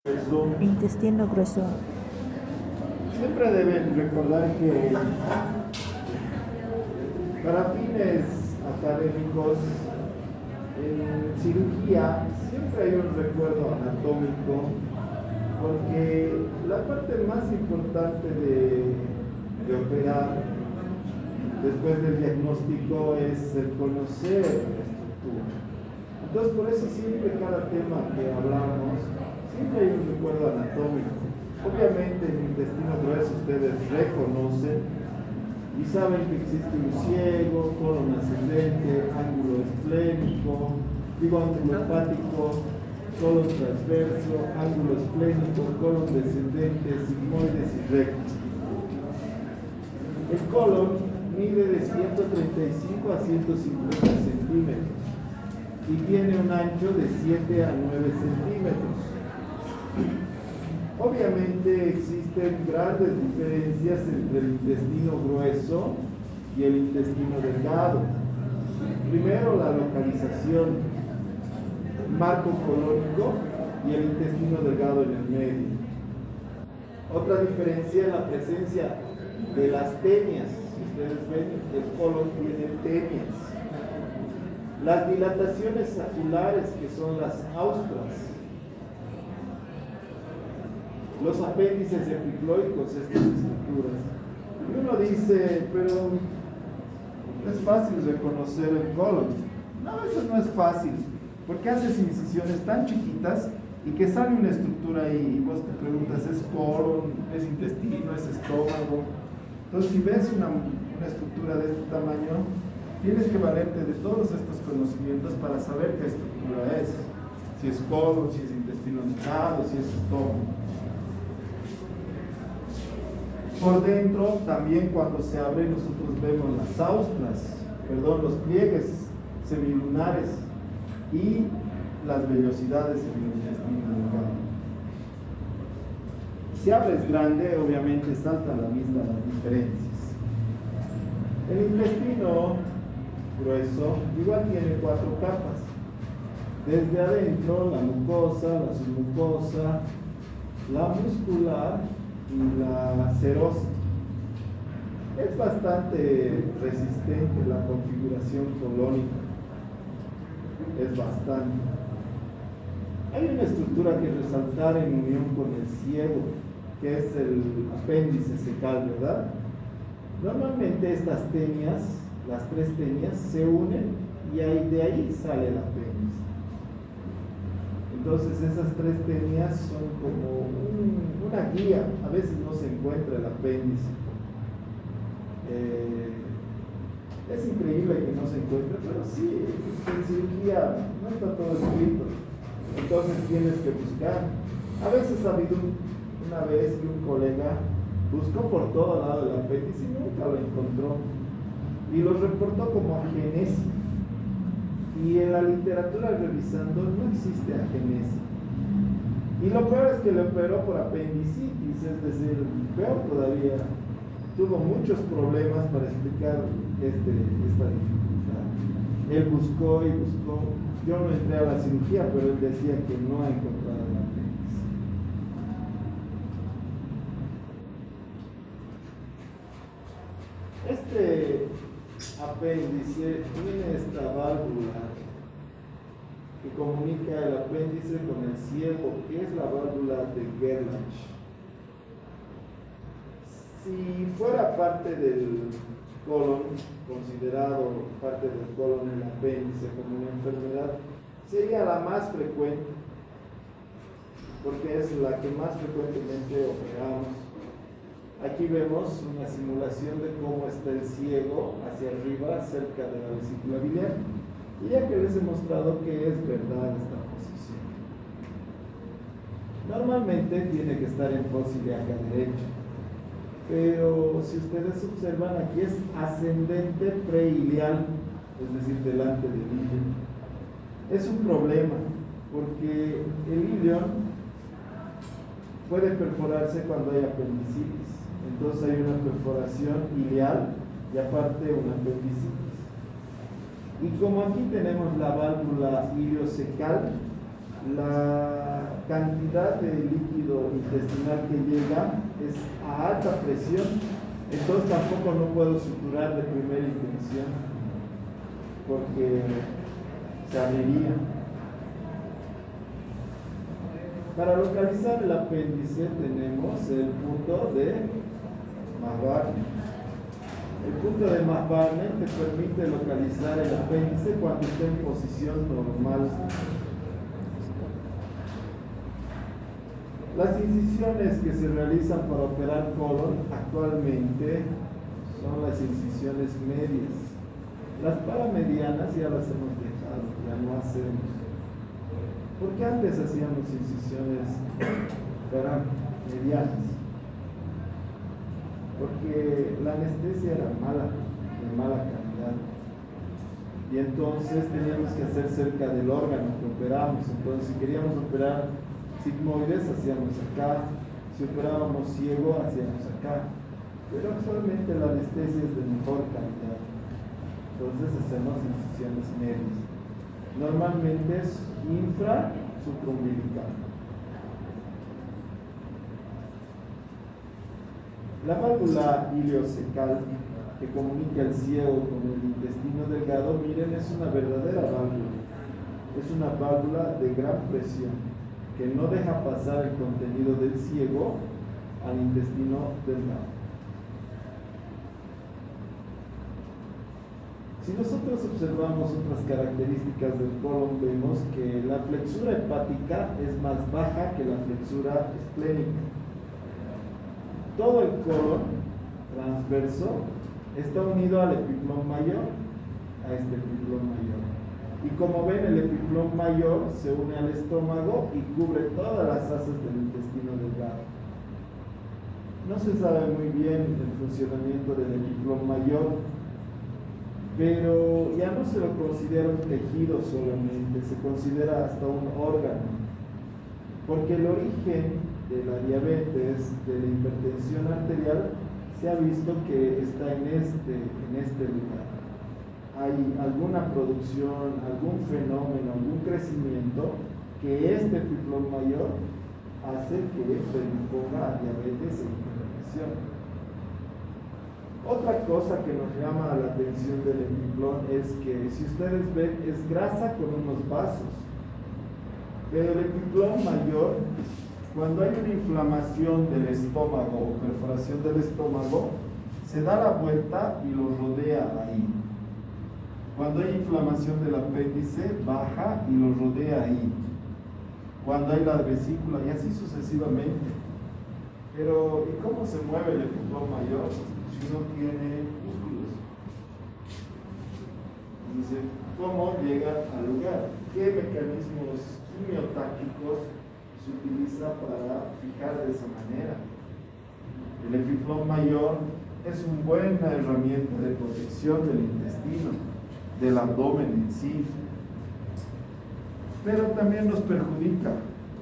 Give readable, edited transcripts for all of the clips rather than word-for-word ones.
Intestino grueso. Siempre deben recordar que para fines académicos, en cirugía siempre hay un recuerdo anatómico, porque la parte más importante de operar después del diagnóstico es el conocer la estructura. Entonces, por eso siempre cada tema que hablamos, siempre hay un recuerdo anatómico. Obviamente el intestino grueso ustedes reconocen y saben que existe un ciego, colon ascendente, ángulo esplénico, ángulo hepático, colon transverso, ángulo esplénico, colon descendente, sigmoides y recto. El colon mide de 135 a 150 centímetros y tiene un ancho de 7 a 9 centímetros. Obviamente existen grandes diferencias entre el intestino grueso y el intestino delgado. Primero, la localización, marco colónico y el intestino delgado en el medio. Otra diferencia es la presencia de las tenias. Si ustedes ven, el colon tiene tenias. Las dilataciones saculares, que son las austras. Los apéndices epicloicos, estas estructuras. Y uno dice, pero no es fácil reconocer el colon. No, eso no es fácil, porque haces incisiones tan chiquitas y que sale una estructura ahí, y vos te preguntas, ¿es colon? ¿Es intestino? ¿Es estómago? Entonces, si ves una estructura de este tamaño, tienes que valerte de todos estos conocimientos para saber qué estructura es. Si es colon, si es intestino delgado, si es estómago. Por dentro, también cuando se abre, nosotros vemos las austras, los pliegues semilunares y las vellosidades en el intestino delgado. Si abres grande, obviamente salta a la vista las diferencias. El intestino grueso igual tiene 4 capas. Desde adentro, la mucosa, la submucosa, la muscular y la serosa. Es bastante resistente la configuración colónica. Es bastante. Hay una estructura que resaltar en unión con el ciego, que es el apéndice secal, ¿verdad? Normalmente estas tenias, las 3 tenias, se unen y de ahí sale el apéndice. Entonces esas 3 tenias son como una guía. A veces no se encuentra el apéndice. Es increíble que no se encuentre, pero sí, en cirugía no está todo escrito. Entonces tienes que buscar. A veces ha habido una vez que un colega buscó por todo lado el apéndice y nunca lo encontró. Y lo reportó como agenesia. Y en la literatura revisando no existe agenesia. Y lo peor es que le operó por apendicitis, es decir, peor todavía. Tuvo muchos problemas para explicar esta dificultad. Él buscó y buscó. Yo no entré a la cirugía, pero él decía que no ha encontrado el apéndice. Este apéndice tiene esta válvula que comunica el apéndice con el ciego, que es la válvula de Gerlach. Si fuera parte del colon, considerado parte del colon el apéndice como una enfermedad, sería la más frecuente, porque es la que más frecuentemente operamos. Aquí vemos una simulación de cómo está el ciego hacia arriba, cerca de la vesícula biliar, y ya que les he mostrado que es verdad esta posición. Normalmente tiene que estar en fósil acá derecho, pero si ustedes observan, aquí es ascendente preilial, es decir, delante del ilion. Es un problema, porque el ilion puede perforarse cuando hay apendicitis. Entonces hay una perforación ileal y aparte una apendicitis. Y como aquí tenemos la válvula iliocecal, la cantidad de líquido intestinal que llega es a alta presión, entonces tampoco no puedo suturar de primera intención porque se abriría. Para localizar el apéndice tenemos el punto de Mahn-Barney. El punto de Mahn-Barney te permite localizar el apéndice cuando esté en posición normal. Las incisiones que se realizan para operar colon actualmente son las incisiones medias. Las paramedianas ya las hemos dejado, ya no hacemos. Porque antes hacíamos incisiones paramedianas. Porque la anestesia era mala, de mala calidad. Y entonces teníamos que hacer cerca del órgano que operábamos. Entonces, si queríamos operar sigmoides, hacíamos acá. Si operábamos ciego, hacíamos acá. Pero actualmente la anestesia es de mejor calidad. Entonces hacemos incisiones medias. Normalmente es infra-supraumbilical. La válvula ileocecal que comunica el ciego con el intestino delgado, miren, es una verdadera válvula. Es una válvula de gran presión que no deja pasar el contenido del ciego al intestino delgado. Si nosotros observamos otras características del colon, vemos que la flexura hepática es más baja que la flexura esplénica. Todo el colon transverso está unido al epiplón mayor, a este epiplón mayor. Y como ven, el epiplón mayor se une al estómago y cubre todas las asas del intestino delgado. No se sabe muy bien el funcionamiento del epiplón mayor, pero ya no se lo considera un tejido solamente, se considera hasta un órgano, porque el origen de la diabetes, de la hipertensión arterial, se ha visto que está en este lugar. Hay alguna producción, algún fenómeno, algún crecimiento que este epiplón mayor hace que predisponga a diabetes e hipertensión. Otra cosa que nos llama la atención del epiplón es que, si ustedes ven, es grasa con unos vasos. Pero el epiplón mayor, cuando hay una inflamación del estómago o perforación del estómago, se da la vuelta y lo rodea ahí. Cuando hay inflamación del apéndice, baja y lo rodea ahí. Cuando hay la vesícula, y así sucesivamente. Pero, ¿y cómo se mueve el epiplón mayor si no tiene músculos? Dice, ¿cómo llega al lugar? ¿Qué mecanismos quimiotácticos se utiliza para fijar de esa manera? El epiplón mayor es una buena herramienta de protección del intestino, del abdomen en sí, pero también nos perjudica.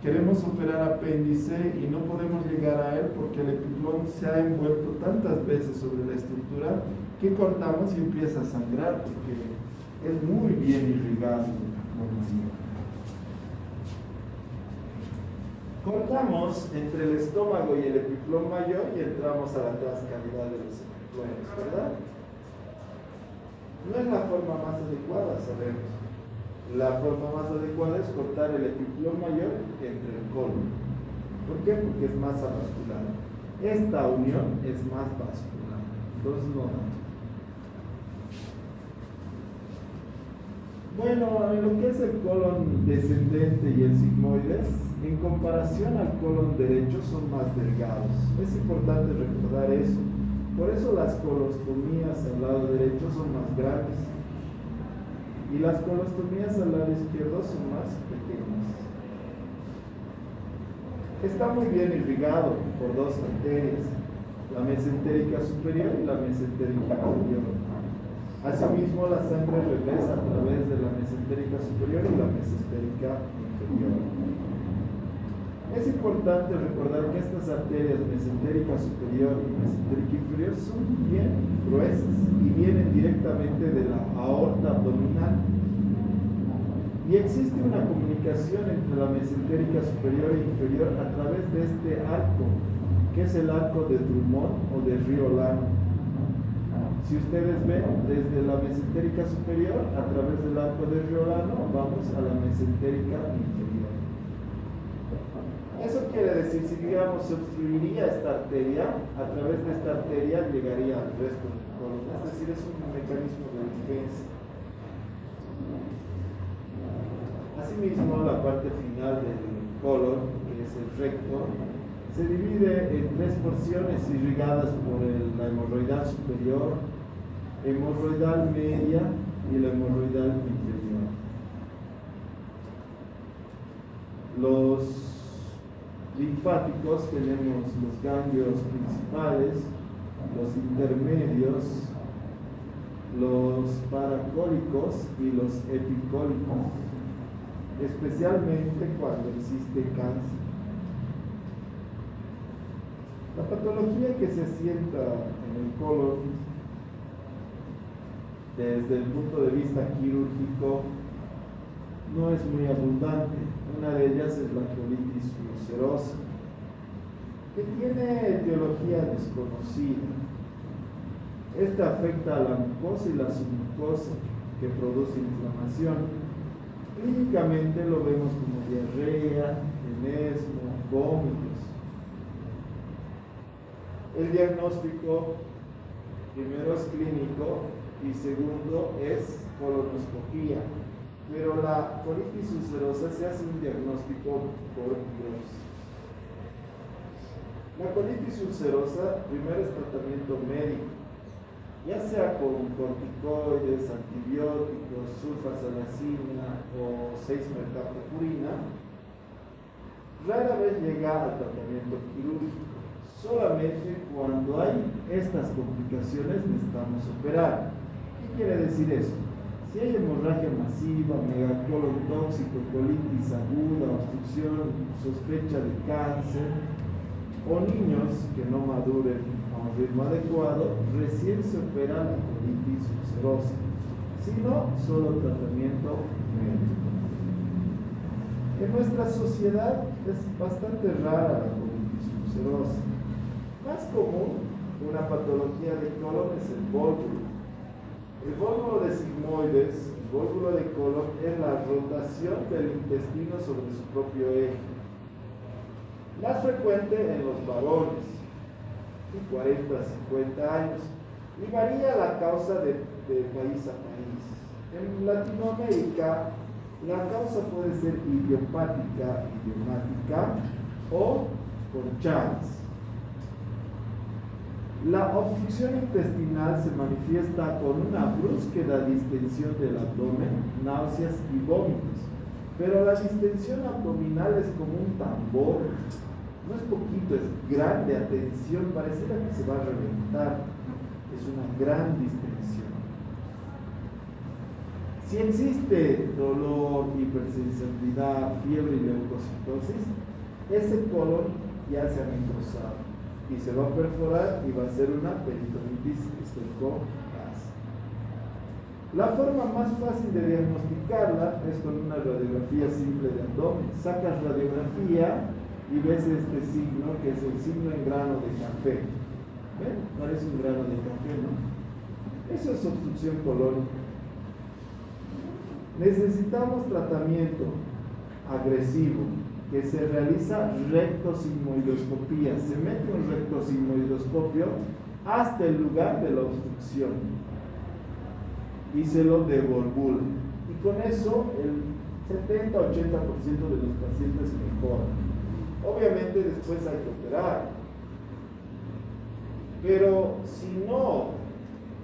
Queremos operar apéndice y no podemos llegar a él porque el epiplón se ha envuelto tantas veces sobre la estructura que cortamos y empieza a sangrar porque es muy bien irrigado. Cortamos entre el estómago y el epiplón mayor y entramos a la transcavidad de los epiplones, ¿verdad? No es la forma más adecuada, sabemos. La forma más adecuada es cortar el epiplón mayor entre el colon. ¿Por qué? Porque es más avascular. Esta unión es más vascular, entonces no da. Bueno, en lo que es el colon descendente y el sigmoides, en comparación al colon derecho, son más delgados. Es importante recordar eso. Por eso las colostomías al lado derecho son más grandes y las colostomías al lado izquierdo son más pequeñas. Está muy bien irrigado por dos arterias, la mesentérica superior y la mesentérica inferior. Asimismo, la sangre regresa a través de la mesentérica superior y la mesentérica inferior. Es importante recordar que estas arterias mesentérica superior y mesentérica inferior son bien gruesas y vienen directamente de la aorta abdominal. Y Y existe una comunicación entre la mesentérica superior e inferior a través de este arco, que es el arco de Drummond o de Riolano. Si ustedes ven, desde la mesentérica superior, a través del arco de Riolano, vamos a la mesentérica inferior. Eso quiere decir, si digamos se obstruiría esta arteria, a través de esta arteria llegaría al resto del colon. Es decir, es un mecanismo de defensa. Asimismo, la parte final del colon, que es el recto, se divide en tres porciones irrigadas por la hemorroidal superior, hemorroidal media y la hemorroidal inferior. Los linfáticos tenemos los ganglios principales, los intermedios, los paracólicos y los epicólicos, especialmente cuando existe cáncer. La patología que se asienta en el colon desde el punto de vista quirúrgico no es muy abundante. Una de ellas es la colitis ulcerosa, que tiene etiología desconocida. Esta afecta a la mucosa y la submucosa, que produce inflamación. Clínicamente lo vemos como diarrea, enesmo, vómitos. El diagnóstico primero es clínico y segundo es colonoscopía, pero la colitis ulcerosa se hace un diagnóstico por biopsia. La colitis ulcerosa primero es tratamiento médico, ya sea con corticoides, antibióticos, sulfasalacina o 6-mercaptopurina. Rara vez llega al tratamiento quirúrgico. Solamente cuando hay estas complicaciones necesitamos operar. ¿Qué quiere decir eso? Si hay hemorragia masiva, megacolon tóxico, colitis aguda, obstrucción, sospecha de cáncer, o niños que no maduren a un ritmo adecuado, recién se opera la colitis ulcerosa. Si no, solo tratamiento médico. En nuestra sociedad es bastante rara la colitis ulcerosa. Más común, una patología de colon es el vólvulo. El vólvulo de sigmoides, el vólvulo de colon, es la rotación del intestino sobre su propio eje. Más frecuente en los varones, de 40 a 50 años, y varía la causa de país a país. En Latinoamérica, la causa puede ser idiopática, idiomática o con Chagas. La obstrucción intestinal se manifiesta con una brusca distensión del abdomen, náuseas y vómitos. Pero la distensión abdominal es como un tambor, no es poquito, es grande, atención, pareciera que se va a reventar. Es una gran distensión. Si existe dolor, hipersensibilidad, fiebre y leucocitosis, ese colon ya se ha necrosado y se va a perforar y va a ser una peritonitis estoicógasa. La forma más fácil de diagnosticarla es con una radiografía simple de abdomen. Sacas radiografía y ves este signo, que es el signo en grano de café. ¿Ven? Parece un grano de café, ¿no? Eso es obstrucción colónica. Necesitamos tratamiento agresivo, que se realiza rectosigmoidoscopía. Se mete un rectosigmoidoscopio hasta el lugar de la obstrucción y se lo devolvula. Y con eso el 70-80% de los pacientes mejoran. Obviamente después hay que operar. Pero si no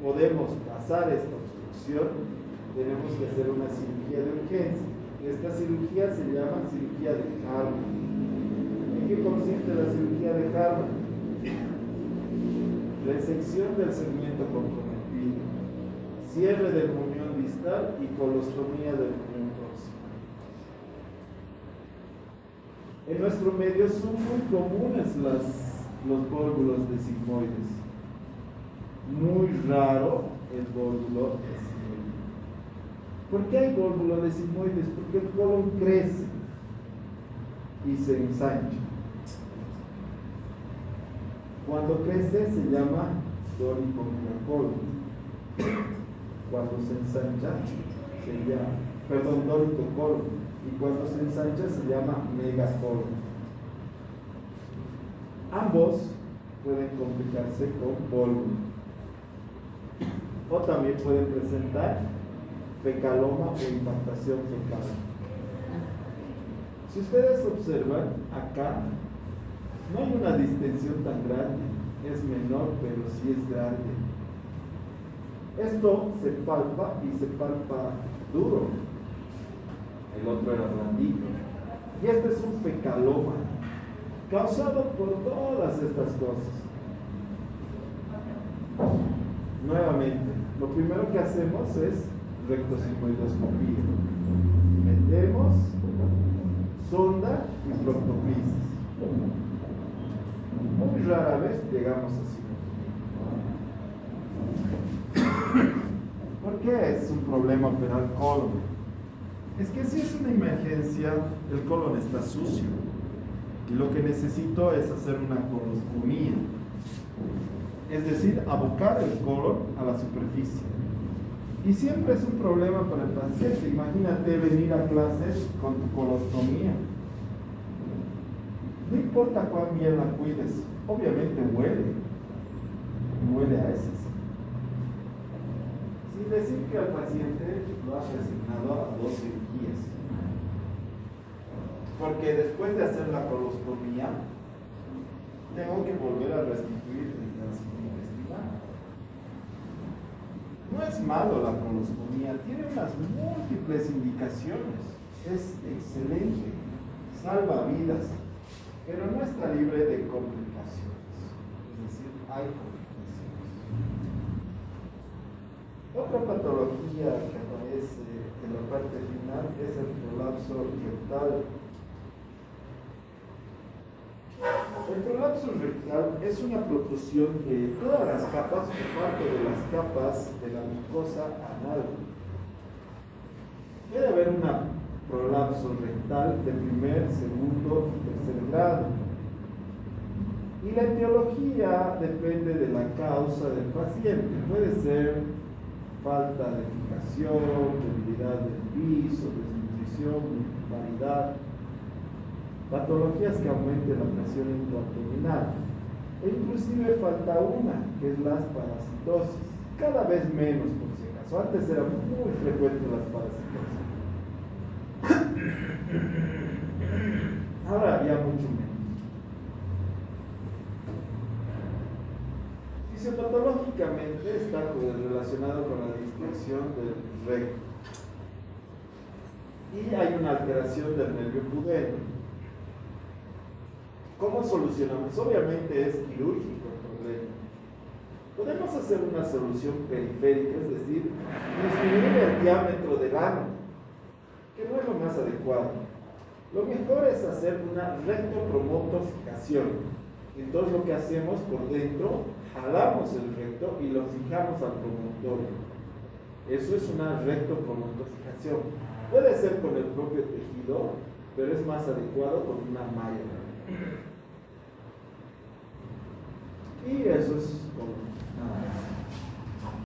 podemos pasar esta obstrucción, tenemos que hacer una cirugía de urgencia. Esta cirugía se llama cirugía de Harman. ¿En qué consiste la cirugía de Harman? Resección del segmento comprometido, cierre del muñón distal y colostomía del muñón próximo. En nuestro medio son muy comunes los vólvulos de sigmoides. Muy raro el vólvulo de sigmoide. ¿Por qué hay válvulas sigmoides? Porque el colon crece y se ensancha. Cuando crece se llama dórico megacolon. Cuando se ensancha se llama, dórico colon. Y cuando se ensancha se llama megacolon. Ambos pueden complicarse con pólipo. O también pueden presentar fecaloma o impactación fecal. Si ustedes observan, acá no hay una distensión tan grande, es menor, pero sí es grande. Esto se palpa y se palpa duro. El otro era blandito. Y este es un fecaloma, causado por todas estas cosas. Nuevamente, lo primero que hacemos es rectosigmoidoscopía. Metemos sonda y proctoplisis. Muy rara vez llegamos a sigmoidoscopía. ¿Por qué es un problema operar colon? Es que si es una emergencia, el colon está sucio y lo que necesito es hacer una colostomía, es decir, abocar el colon a la superficie. Y siempre es un problema para el paciente. Imagínate venir a clases con tu colostomía. No importa cuán bien la cuides, obviamente huele a heces. Sin decir que al paciente lo has resignado a 2 cirugías. Porque después de hacer la colostomía, tengo que volver a restituir el tránsito intestinal. No es malo la colostomía, tiene unas múltiples indicaciones. Es excelente, salva vidas, pero no está libre de complicaciones. Es decir, hay complicaciones. Otra patología que aparece en la parte final es el prolapso rectal. El prolapso rectal es una protrusión de todas las capas o parte de las capas de la mucosa anal. Puede haber un prolapso rectal de primer, segundo y tercer grado. Y la etiología depende de la causa del paciente. Puede ser falta de fijación, debilidad del piso, desnutrición, variedad, patologías que aumenten la presión intraabdominal, e inclusive falta una, que es las parasitosis, cada vez menos por si acaso. Antes era muy frecuente las parasitosis, ahora ya mucho menos. Fisiopatológicamente está relacionado con la distensión del recto y hay una alteración del nervio pudendo. ¿Cómo solucionamos? Obviamente es quirúrgico el problema. Podemos hacer una solución periférica, es decir, disminuir el diámetro del ano, que no es lo más adecuado. Lo mejor es hacer una rectopromotofijación. Entonces lo que hacemos por dentro, jalamos el recto y lo fijamos al promontorio. Eso es una rectopromotofijación. Puede ser con el propio tejido, pero es más adecuado con una malla. Y eso es como